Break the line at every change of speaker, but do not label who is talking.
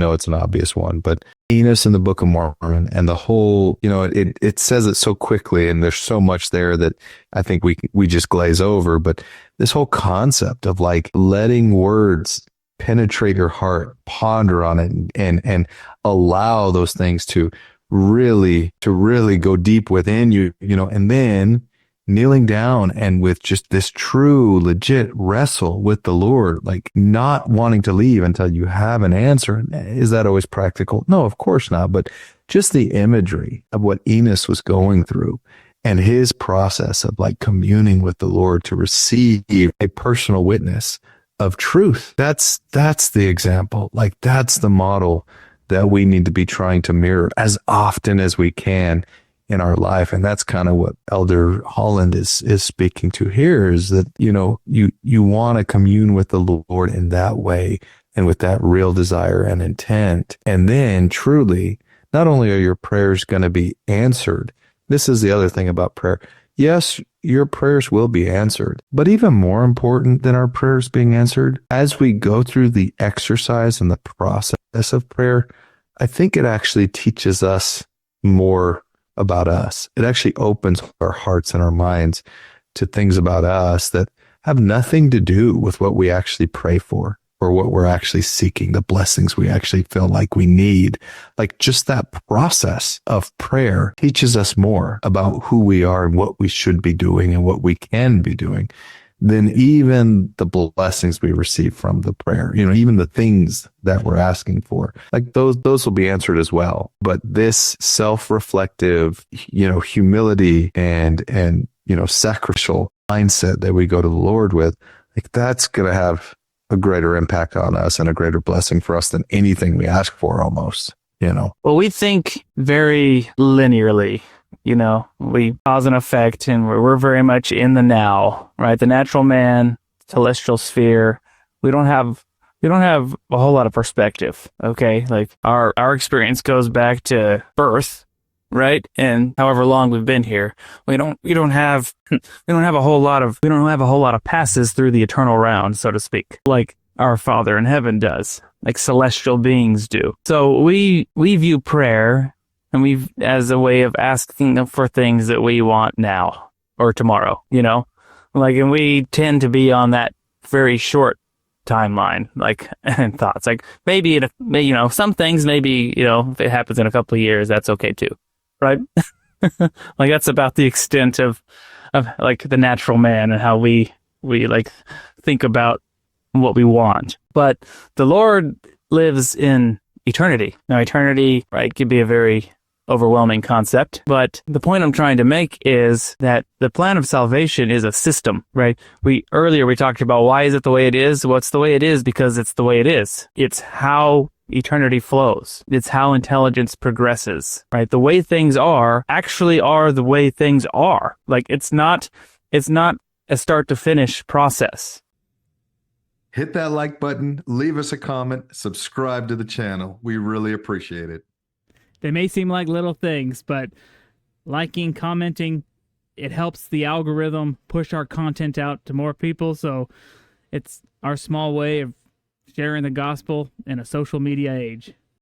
know it's an obvious one, but Enos in the Book of Mormon and the whole, it says it so quickly, and there's so much there that I think we just glaze over. But this whole concept of like letting words penetrate your heart, ponder on it, and allow those things to really go deep within you, and then kneeling down and with just this true, legit wrestle with the Lord, like not wanting to leave until you have an answer. Is that always practical? No, of course not. But just the imagery of what Enos was going through and his process of like communing with the Lord to receive a personal witness of truth. That's the example. Like that's the model that we need to be trying to mirror as often as we can in our life. And that's kind of what Elder Holland is speaking to here, is that, you want to commune with the Lord in that way and with that real desire and intent. And then truly, not only are your prayers going to be answered, this is the other thing about prayer. Yes, your prayers will be answered, but even more important than our prayers being answered, as we go through the exercise and the process of prayer, I think it actually teaches us more about us. It actually opens our hearts and our minds to things about us that have nothing to do with what we actually pray for or what we're actually seeking, the blessings we actually feel like we need. Like just that process of prayer teaches us more about who we are and what we should be doing and what we can be doing than even the blessings we receive from the prayer, even the things that we're asking for, like those will be answered as well. But this self-reflective, humility and sacrificial mindset that we go to the Lord with, like that's going to have a greater impact on us and a greater blessing for us than anything we ask for almost,
Well, we think very linearly. We cause and effect, and we're very much in the now, right? The natural man, celestial sphere. We don't have a whole lot of perspective. Okay, like our experience goes back to birth, right? And however long we've been here, we don't have a whole lot of passes through the eternal round, so to speak, like our Father in heaven does, like celestial beings do. So we view prayer and as a way of asking for things that we want now or tomorrow, and we tend to be on that very short timeline, like, and thoughts, like maybe, some things, maybe, if it happens in a couple of years, that's okay too. Right. Like that's about the extent of like the natural man and how we like think about what we want. But the Lord lives in eternity. Now, eternity, right, could be a very overwhelming concept, but the point I'm trying to make is that the plan of salvation is a system, right? Earlier we talked about why is it the way it is? Well, it's the way it is because it's the way it is. It's how eternity flows. It's how intelligence progresses, right? The way things are actually are the way things are. Like it's not a start to finish process.
Hit that like button, leave us a comment, subscribe to the channel. We really appreciate it.
They may seem like little things, but liking, commenting, it helps the algorithm push our content out to more people. So it's our small way of sharing the gospel in a social media age.